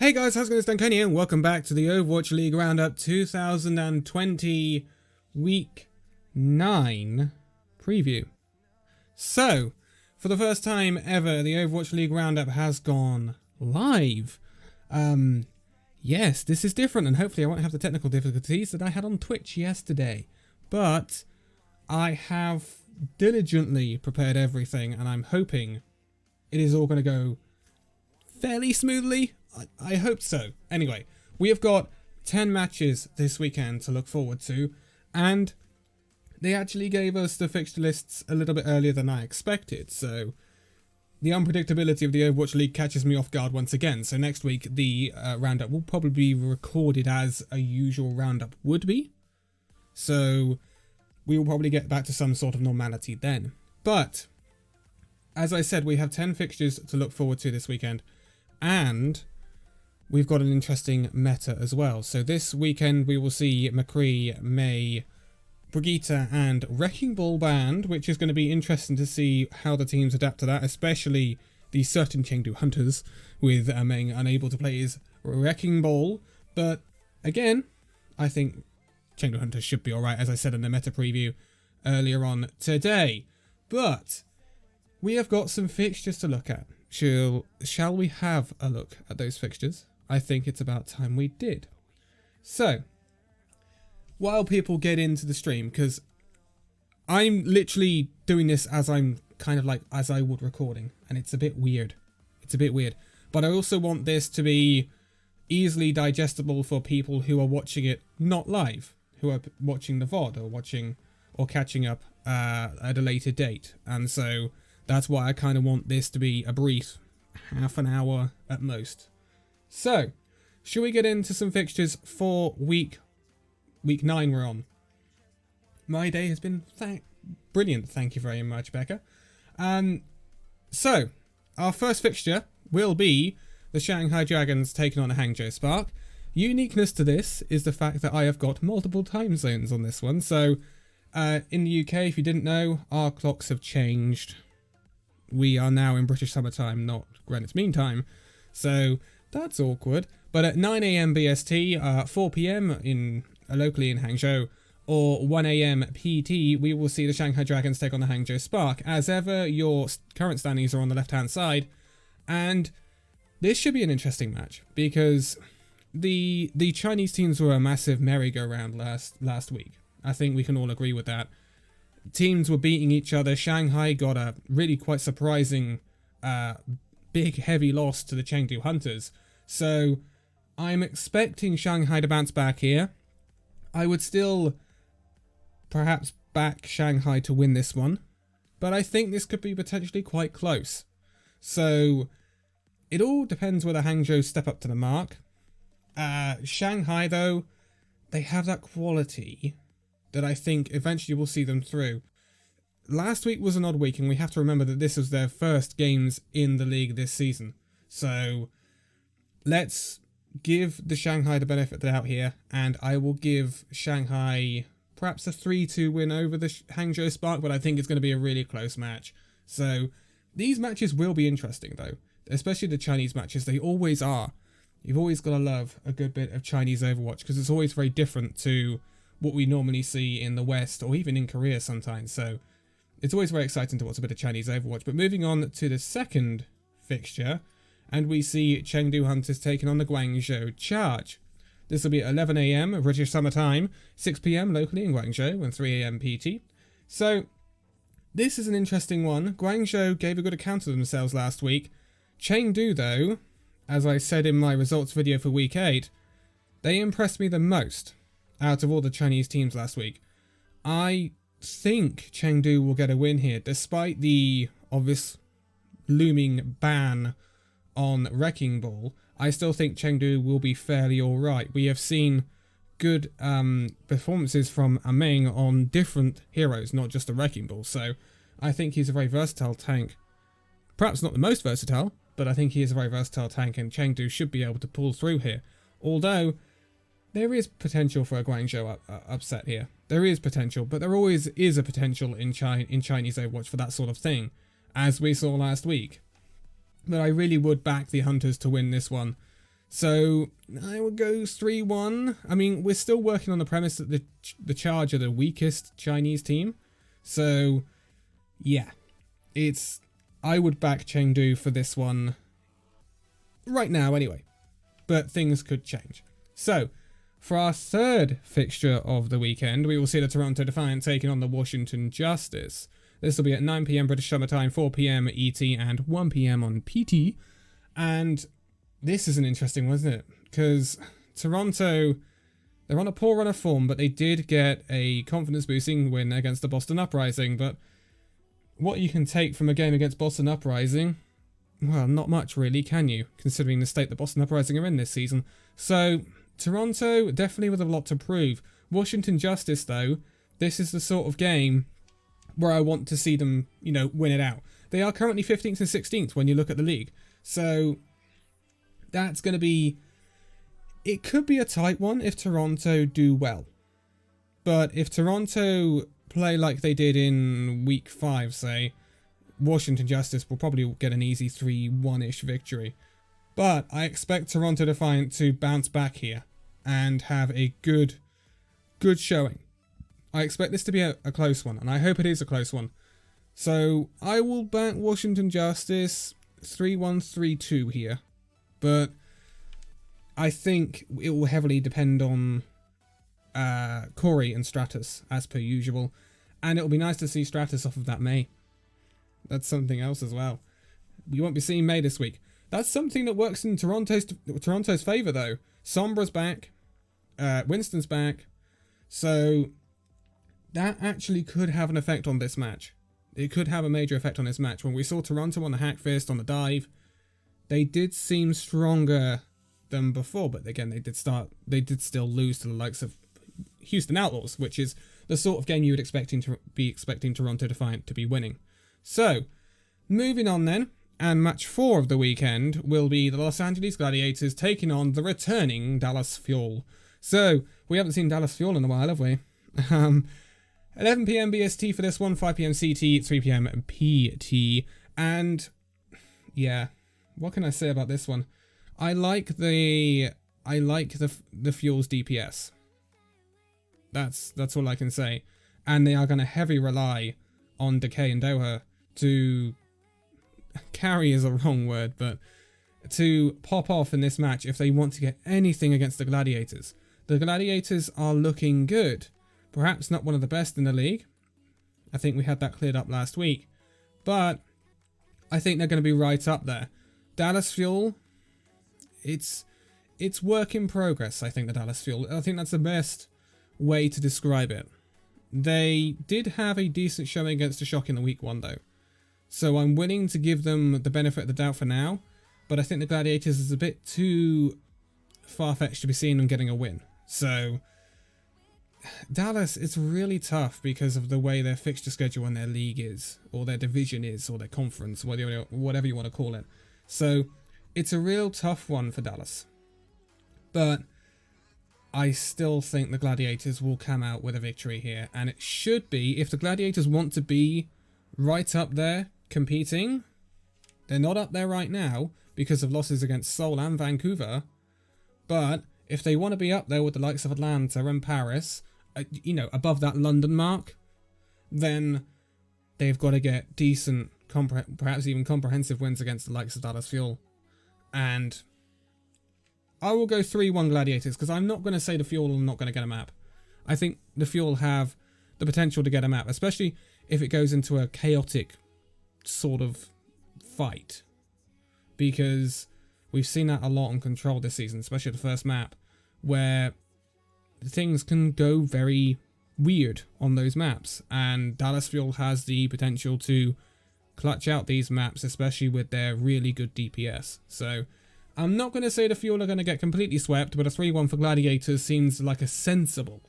Hey guys, how's it going? It's Danconia and welcome back to the Overwatch League Roundup 2020 Week 9 preview. So, for the first time ever, the Overwatch League Roundup has gone live. Yes, this is different and hopefully I won't have the technical difficulties that I had on Twitch yesterday. But I have diligently prepared everything and I'm hoping it is all going to go fairly smoothly. I hope so. Anyway, we have got 10 matches this weekend to look forward to, and they actually gave us the fixture lists a little bit earlier than I expected, so the unpredictability of the Overwatch League catches me off guard once again. So next week, the roundup will probably be recorded as a usual roundup would be, so we will probably get back to some sort of normality then. But, as I said, we have 10 fixtures to look forward to this weekend, and we've got an interesting meta as well. So this weekend we will see McCree, May, Brigitte and Wrecking Ball banned, which is going to be interesting to see how the teams adapt to that, especially the certain Chengdu Hunters, with Meng unable to play his Wrecking Ball. But again, I think Chengdu Hunters should be alright, as I said in the meta preview earlier on today. But we have got some fixtures to look at. Shall we have a look at those fixtures? I think it's about time we did. So, while people get into the stream, because I'm literally doing this as I'm kind of like as I would recording, and it's a bit weird. It's a bit weird. But I also want this to be easily digestible for people who are watching it not live, who are watching the VOD or watching or catching up at a later date. And so that's why I kind of want this to be a brief half an hour at most. So, should we get into some fixtures for week 9 we're on? My day has been brilliant, thank you very much, Becca. So, our first fixture will be the Shanghai Dragons taking on the Hangzhou Spark. Uniqueness to this is the fact that I have got multiple time zones on this one. So, in the UK, if you didn't know, our clocks have changed. We are now in British summertime, not Greenwich Mean Time. So, that's awkward. But at 9 AM BST, 4 PM locally in Hangzhou, or 1 AM PT, we will see the Shanghai Dragons take on the Hangzhou Spark. As ever, your current standings are on the left-hand side, and this should be an interesting match because the Chinese teams were a massive merry-go-round last week. I think we can all agree with that. Teams were beating each other. Shanghai got a really quite surprising big heavy loss to the Chengdu Hunters. So I'm expecting Shanghai to bounce back here. I would still perhaps back Shanghai to win this one, but I think this could be potentially quite close. So it all depends whether Hangzhou step up to the mark. Shanghai, though, they have that quality that I think eventually will see them through. Last week was an odd week, and we have to remember that this was their first games in the league this season. So let's give the Shanghai the benefit of the doubt here, and I will give Shanghai perhaps a 3-2 win over the Hangzhou Spark, but I think it's going to be a really close match. So these matches will be interesting, though, especially the Chinese matches. They always are. You've always got to love a good bit of Chinese Overwatch because it's always very different to what we normally see in the West or even in Korea sometimes. So it's always very exciting to watch a bit of Chinese Overwatch. But moving on to the second fixture, and we see Chengdu Hunters taking on the Guangzhou Charge. This will be at 11 AM British Summer Time, 6 PM locally in Guangzhou, and 3 AM PT. So this is an interesting one. Guangzhou gave a good account of themselves last week. Chengdu, though, as I said in my results video for week 8, they impressed me the most out of all the Chinese teams last week. I think Chengdu will get a win here, despite the obvious looming ban on Wrecking Ball. I still think Chengdu will be fairly alright. We have seen good performances from Meng on different heroes, not just the Wrecking Ball, so I think he's a very versatile tank. Perhaps not the most versatile, but I think he is a very versatile tank, and Chengdu should be able to pull through here. Although there is potential for a Guangzhou upset here. There is potential, but there always is a potential in Chinese Overwatch for that sort of thing, as we saw last week. But I really would back the Hunters to win this one. So I would go 3-1. I mean, we're still working on the premise that the Charge are the weakest Chinese team. So yeah, I would back Chengdu for this one right now anyway. But things could change. So for our third fixture of the weekend, we will see the Toronto Defiant taking on the Washington Justice. This will be at 9 PM British Summer Time, 4 PM ET, and 1 PM on PT. And this is an interesting one, isn't it? Because Toronto, they're on a poor run of form, but they did get a confidence-boosting win against the Boston Uprising. But what you can take from a game against Boston Uprising, well, not much really, can you? Considering the state that Boston Uprising are in this season. So Toronto definitely with a lot to prove. Washington Justice, though, this is the sort of game where I want to see them, win it out. They are currently 15th and 16th when you look at the league. So that's going to be... It could be a tight one if Toronto do well. But if Toronto play like they did in week 5, say, Washington Justice will probably get an easy 3-1-ish victory. But I expect Toronto Defiant to bounce back here and have a good showing. I expect this to be a close one, and I hope it is a close one. So I will back Washington Justice 3-1, 3-2 here. But I think it will heavily depend on Corey and Stratus, as per usual. And it'll be nice to see Stratus off of that May. That's something else as well. We won't be seeing May this week. That's something that works in Toronto's favour, though. Sombra's back. Winston's back. So that actually could have an effect on this match. It could have a major effect on this match. When we saw Toronto on the hack fist, on the dive, they did seem stronger than before. But again, they did still lose to the likes of Houston Outlaws, which is the sort of game you would be expecting Toronto Defiant to be winning. So, moving on then. And match 4 of the weekend will be the Los Angeles Gladiators taking on the returning Dallas Fuel. So, we haven't seen Dallas Fuel in a while, have we? 11 PM BST for this one, 5 PM CT, 3 PM PT. And, yeah, what can I say about this one? I like the Fuel's DPS. That's all I can say. And they are going to heavily rely on Decay and Doha to... carry is a wrong word, but to pop off in this match if they want to get anything against the Gladiators. The Gladiators are looking good. Perhaps not one of the best in the league. I think we had that cleared up last week. But I think they're going to be right up there. Dallas Fuel, it's work in progress, I think, the Dallas Fuel. I think that's the best way to describe it. They did have a decent showing against the Shock in the week 1, though. So I'm willing to give them the benefit of the doubt for now, but I think the Gladiators is a bit too far-fetched to be seeing them getting a win. So Dallas, it's really tough because of the way their fixture schedule and their league is, or their division is, or their conference, whatever you want to call it. So it's a real tough one for Dallas. But I still think the Gladiators will come out with a victory here, and it should be, if the Gladiators want to be right up there, competing. They're not up there right now because of losses against Seoul and Vancouver, but if they want to be up there with the likes of Atlanta and Paris, above that London mark, then they've got to get decent, perhaps even comprehensive wins against the likes of Dallas Fuel. And I will go 3-1 Gladiators, because I'm not going to say the Fuel are not going to get a map. I think the Fuel have the potential to get a map, especially if it goes into a chaotic sort of fight, because we've seen that a lot on Control this season, especially the first map, where things can go very weird on those maps, and Dallas Fuel has the potential to clutch out these maps, especially with their really good DPS. So I'm not going to say the Fuel are going to get completely swept, but a 3-1 for Gladiators seems like a sensible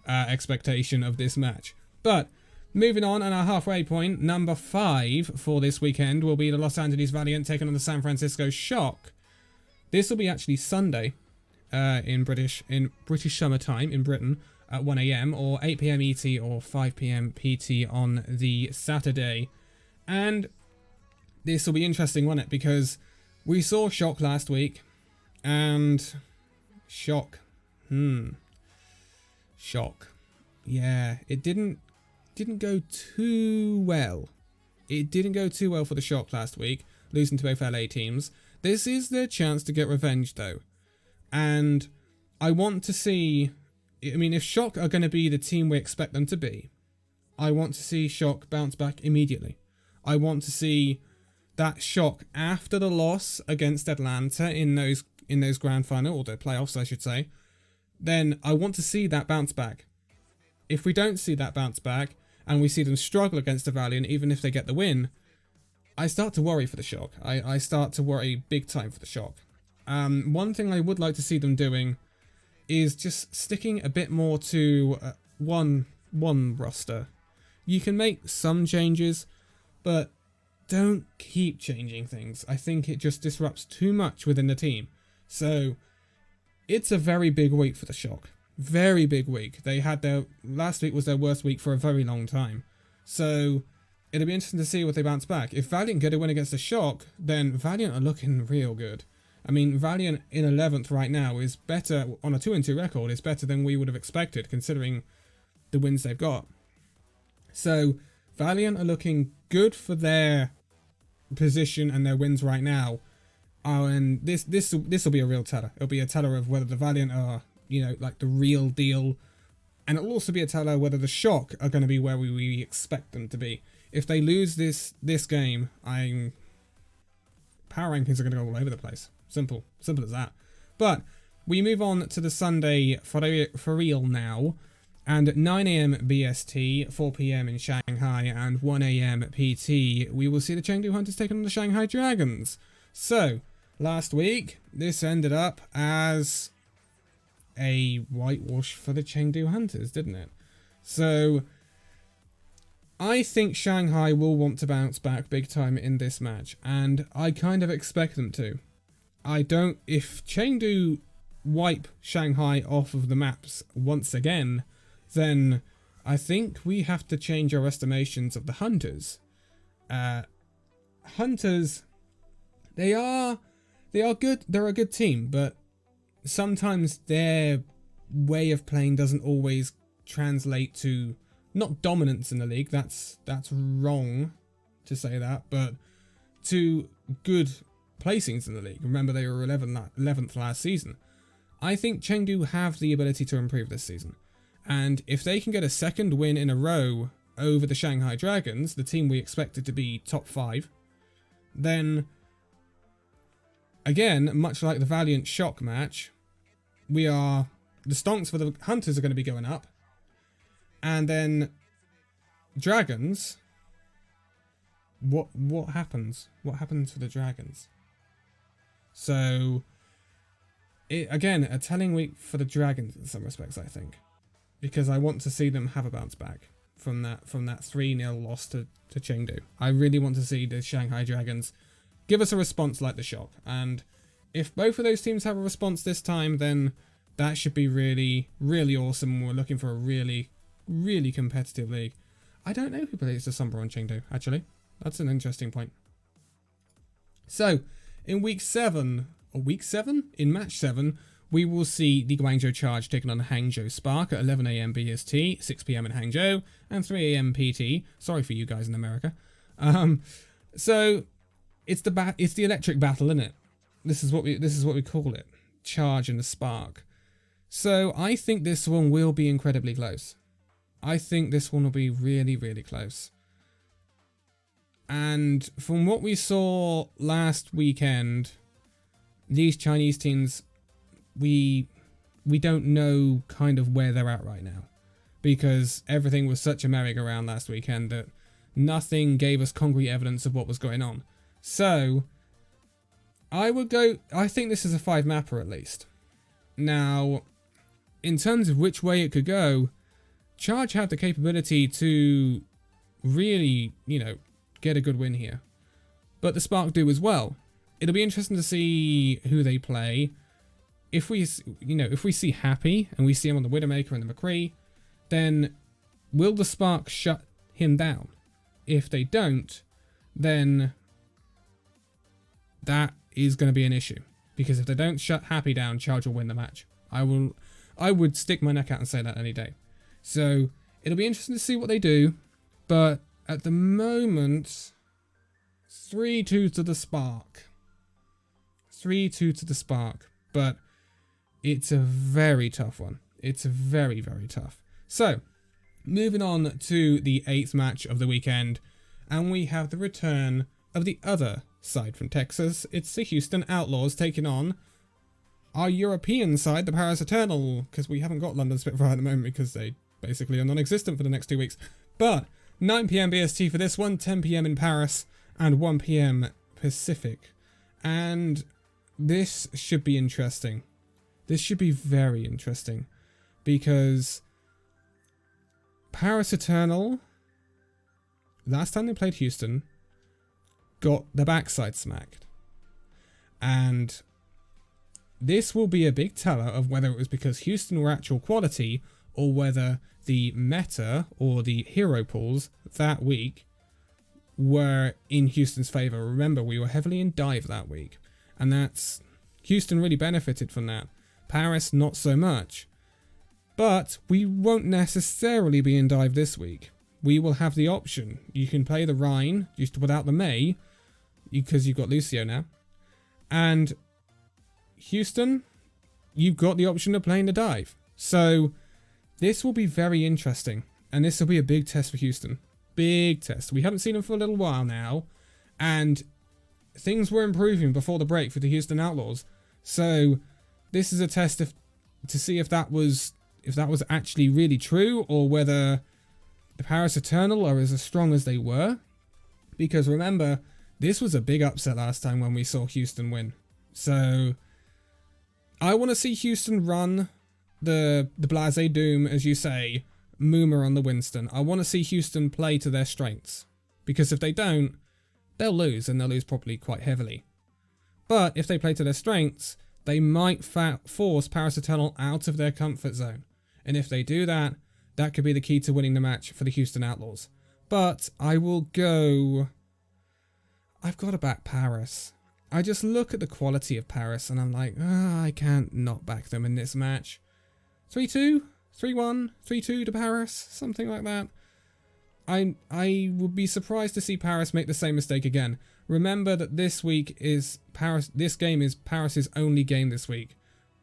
expectation of this match. But moving on, and our halfway point, number 5 for this weekend will be the Los Angeles Valiant taking on the San Francisco Shock. This will be actually Sunday in British summer time in Britain at 1 AM or 8 PM ET or 5 PM PT on the Saturday. And this will be interesting, won't it? Because we saw Shock last week. And Shock. Shock. Yeah, it didn't go too well. It didn't go too well for the Shock last week, losing to both LA teams. This is their chance to get revenge, though. And I want to see... I mean, if Shock are going to be the team we expect them to be, I want to see Shock bounce back immediately. I want to see that Shock after the loss against Atlanta in those grand final, or the playoffs, I should say. Then I want to see that bounce back. If we don't see that bounce back, and we see them struggle against the Valiant, even if they get the win, I start to worry for the Shock. I start to worry big time for the Shock. One thing I would like to see them doing is just sticking a bit more to one roster. You can make some changes, but don't keep changing things. I think it just disrupts too much within the team. So it's a very big week for the Shock. Very big week. They had last week was their worst week for a very long time. So it'll be interesting to see what they bounce back. If Valiant get a win against the Shock, then Valiant are looking real good. I mean, Valiant in 11th right now is better, on a 2-2 record, is better than we would have expected, considering the wins they've got. So, Valiant are looking good for their position and their wins right now. And this will be a real teller. It'll be a teller of whether the Valiant are, like the real deal. And it'll also be a teller whether the Shock are going to be where we expect them to be. If they lose this game, power rankings are going to go all over the place. Simple as that. But we move on to the Sunday for real now. And at 9 AM BST, 4 PM in Shanghai, and 1 AM PT, we will see the Chengdu Hunters taking on the Shanghai Dragons. So, last week, this ended up as a whitewash for the Chengdu Hunters, didn't it? So, I think Shanghai will want to bounce back big time in this match, and I kind of expect them to. If Chengdu wipe Shanghai off of the maps once again, then I think we have to change our estimations of the Hunters. Hunters, they are good. They're a good team, but sometimes their way of playing doesn't always translate to not dominance in the league. That's wrong to say that, but to good placings in the league. Remember, they were 11th last season. I think Chengdu have the ability to improve this season. And if they can get a second win in a row over the Shanghai Dragons, the team we expected to be top 5, then, again, much like the Valiant Shock match, the stonks for the Hunters are going to be going up. And then Dragons, what happens? What happens for the Dragons? So, again, a telling week for the Dragons in some respects, I think. Because I want to see them have a bounce back from that 3-0 loss to Chengdu. I really want to see the Shanghai Dragons give us a response like the Shock. And if both of those teams have a response this time, then that should be really, really awesome. We're looking for a really, really competitive league. I don't know who plays the Sombra on Chengdu, actually. That's an interesting point. So, in week 7, in match 7, we will see the Guangzhou Charge taking on the Hangzhou Spark at 11 AM BST, 6 PM in Hangzhou, and 3 AM PT. Sorry for you guys in America. So it's the electric battle, isn't it? This is what we call it. Charge and the Spark. So I think this one will be incredibly close. I think this one will be really, really close. And from what we saw last weekend, these Chinese teams, we don't know kind of where they're at right now, because everything was such a merry-go-round last weekend that nothing gave us concrete evidence of what was going on. So I think this is a 5-mapper at least. Now, in terms of which way it could go, Charge have the capability to really, get a good win here. But the Spark do as well. It'll be interesting to see who they play. If we see Happy and we see him on the Widowmaker and the McCree, then will the Spark shut him down? If they don't, then that is going to be an issue, Because if they don't shut Happy down, Charge will win the match. I would stick my neck out and say that any day. So it'll be interesting to see what they do. But at the moment, 3-2 to the Spark. 3-2 to the Spark. But it's a very tough one. It's very, very tough. So, moving on to the 8th match of the weekend. And we have the return of the other side from Texas. It's the Houston Outlaws taking on our European side, the Paris Eternal. Because we haven't got London Spitfire at the moment because they basically are non-existent for the next 2 weeks. But 9 PM BST for this one, 10 PM in Paris, and 1 PM Pacific. And this should be interesting. This should be very interesting. Because Paris Eternal, last time they played Houston, got the backside smacked. And this will be a big teller of whether it was because Houston were actual quality or whether the meta or the hero pools that week were in Houston's favour. Remember, we were heavily in dive that week. And that's... Houston really benefited from that. Paris, not so much. But we won't necessarily be in dive this week. We will have the option. You can play the Rhine just without the May, because you've got Lucio now. And Houston, you've got the option of playing the dive. So this will be very interesting. And this will be a big test for Houston. Big test. We haven't seen them for a little while now. And things were improving before the break for the Houston Outlaws. So this is a test to see if that was actually really true, or whether the Paris Eternal are as strong as they were. Because remember, this was a big upset last time when we saw Houston win. So I want to see Houston run the Blase Doom, as you say, Moomer on the Winston. I want to see Houston play to their strengths. Because if they don't, they'll lose, and they'll lose probably quite heavily. But if they play to their strengths, they might force Paris Eternal out of their comfort zone. And if they do that, that could be the key to winning the match for the Houston Outlaws. But I will go... I've got to back Paris. I just look at the quality of Paris and I'm like, I can't not back them in this match. 3-2? 3-1? 3-2 to Paris? Something like that. I would be surprised to see Paris make the same mistake again. Remember that this week is Paris. This game is Paris's only game this week.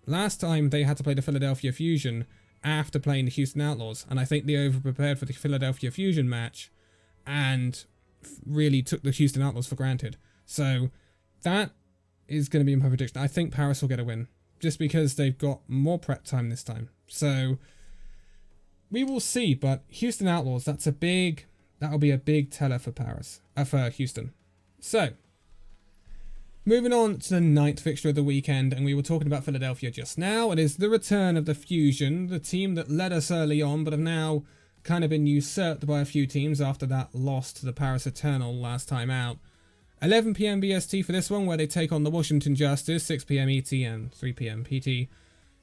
Last time they had to play the Philadelphia Fusion after playing the Houston Outlaws, and I think they over-prepared for the Philadelphia Fusion match and really took the Houston Outlaws for granted. So that is going to be my prediction. I think Paris will get a win, just because they've got more prep time this time. So we will see, but Houston Outlaws, that'll be a big teller for for Houston. So, moving on to the 9th fixture of the weekend, and we were talking about Philadelphia just now. It is the return of the Fusion, the team that led us early on, but have now kind of been usurped by a few teams after that loss to the Paris Eternal last time out. 11 PM BST for this one, where they take on the Washington Justice, 6 PM ET and 3 PM PT.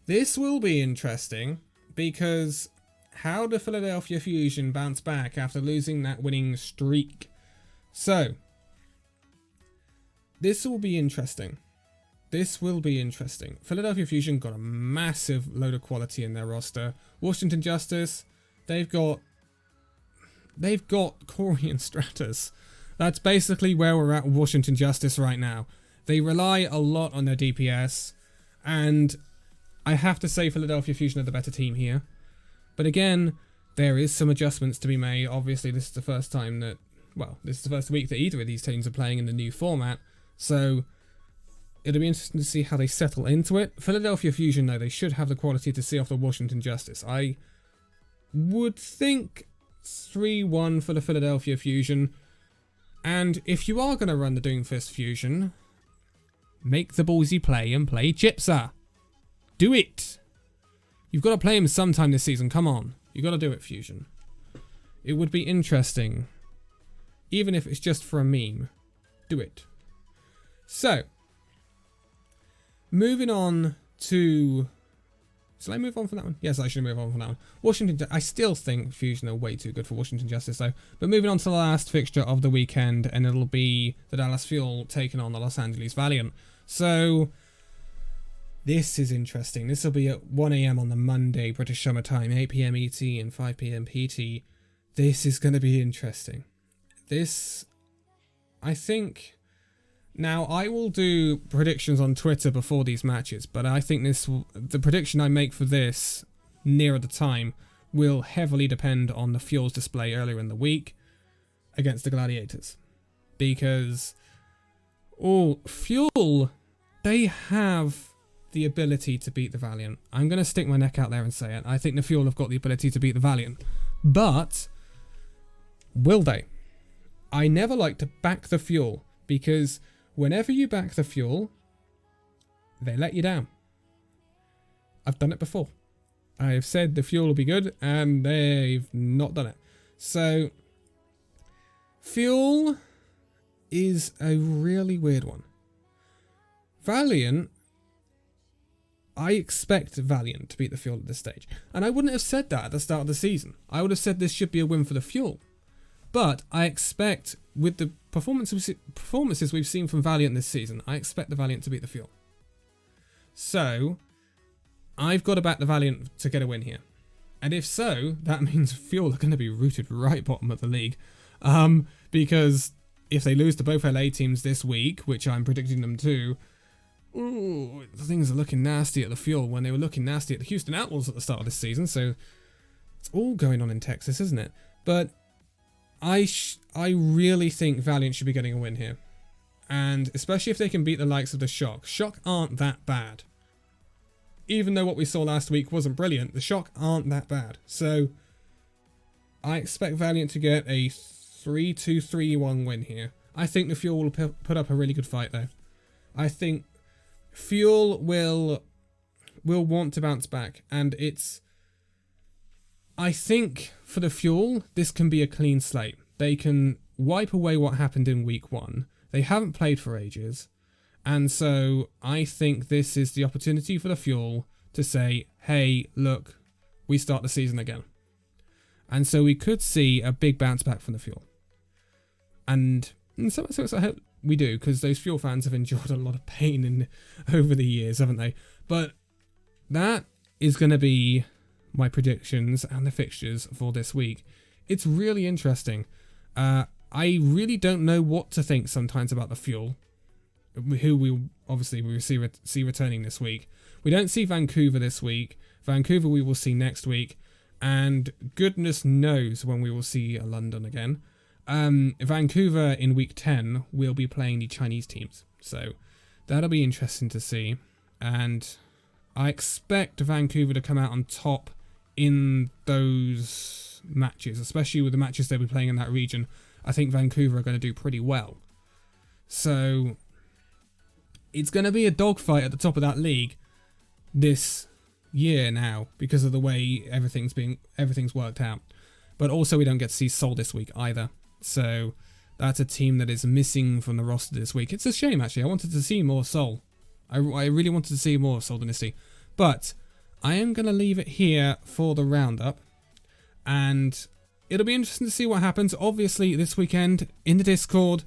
This will be interesting, because how do Philadelphia Fusion bounce back after losing that winning streak? So, this will be interesting. This will be interesting. Philadelphia Fusion got a massive load of quality in their roster. Washington Justice, they've got Corey and Stratus. That's basically where we're at with Washington Justice right now. They rely a lot on their DPS, and I have to say Philadelphia Fusion are the better team here. But again, there is some adjustments to be made. Obviously, this is the first time that, well, this is the first week that either of these teams are playing in the new format. So it'll be interesting to see how they settle into it. Philadelphia Fusion, though, they should have the quality to see off the Washington Justice. I would think 3-1 for the Philadelphia Fusion. And if you are going to run the Doomfist Fusion, make the ballsy play and play Gypsar. Do it! You've got to play him sometime this season, come on. You've got to do it, Fusion. It would be interesting. Even if it's just for a meme. Do it. So, moving on to... Shall I move on from that one? Yes, I should move on from that one. Washington... I still think Fusion are way too good for Washington Justice, though. But moving on to the last fixture of the weekend, and it'll be the Dallas Fuel taking on the Los Angeles Valiant. So, This is interesting. This will be at 1 a.m. on the Monday, British Summer Time, 8 p.m. ET and 5 p.m. PT. This is going to be interesting. This, I think... Now, I will do predictions on Twitter before these matches, but I think the prediction I make for this nearer the time will heavily depend on the Fuel's display earlier in the week against the Gladiators. Because, Fuel, they have the ability to beat the Valiant. I'm going to stick my neck out there and say it. I think the Fuel have got the ability to beat the Valiant. But, will they? I never like to back the Fuel, because whenever you back the Fuel, they let you down. I've done it before. I've said the Fuel will be good, and they've not done it. So, Fuel is a really weird one. Valiant, I expect Valiant to beat the Fuel at this stage. And I wouldn't have said that at the start of the season. I would have said this should be a win for the Fuel. But I expect, with the performances we've seen from Valiant this season, I expect the Valiant to beat the Fuel. So, I've got to back the Valiant to get a win here. And if so, that means Fuel are going to be rooted right bottom of the league. Because if they lose to both LA teams this week, which I'm predicting them to, things are looking nasty at the Fuel when they were looking nasty at the Houston Outlaws at the start of this season. So, it's all going on in Texas, isn't it? But I really think Valiant should be getting a win here. And especially if they can beat the likes of the Shock. Shock aren't that bad. Even though what we saw last week wasn't brilliant, the Shock aren't that bad. So, I expect Valiant to get a 3-2-3-1 win here. I think the Fuel will put up a really good fight, though. I think Fuel will want to bounce back. And I think for the Fuel, this can be a clean slate. They can wipe away what happened in week 1. They haven't played for ages. And so I think this is the opportunity for the Fuel to say, hey, look, we start the season again. And so we could see a big bounce back from the Fuel. And in some sense, I hope we do, because those Fuel fans have endured a lot of pain over the years, haven't they? But that is going to be my predictions and the fixtures for this week. It's really interesting. I really don't know what to think sometimes about the Fuel, who we will see returning this week. We don't see Vancouver this week. Vancouver we will see next week. And goodness knows when we will see London again. Vancouver in week 10 will be playing the Chinese teams. So that'll be interesting to see. And I expect Vancouver to come out on top in those matches, especially with the matches they'll be playing in that region. I think Vancouver are going to do pretty well. So it's going to be a dogfight at the top of that league this year now because of the way everything's worked out. But also we don't get to see Seoul this week either. So that's a team that is missing from the roster this week. It's a shame, actually. I wanted to see more Seoul. I really wanted to see more of Seoul Dynasty. But I am going to leave it here for the roundup. And it'll be interesting to see what happens. Obviously, this weekend in the Discord,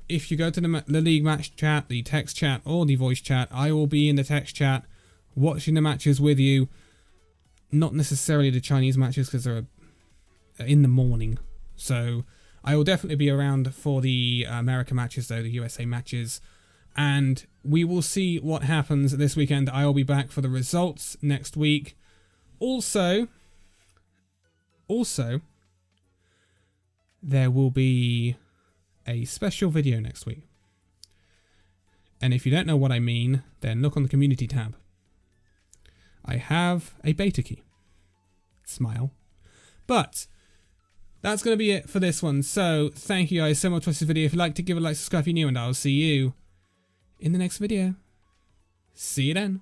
if you go to the league match chat, the text chat, or the voice chat, I will be in the text chat watching the matches with you. Not necessarily the Chinese matches because they're in the morning. So I will definitely be around for the America matches, though, the USA matches. And we will see what happens this weekend. I will be back for the results next week. Also, there will be a special video next week. And if you don't know what I mean, then look on the community tab. I have a beta key. Smile. But that's going to be it for this one. So thank you guys so much for this video. If you'd like to give it a like, subscribe if you're new, and I'll see you in the next video. See you then.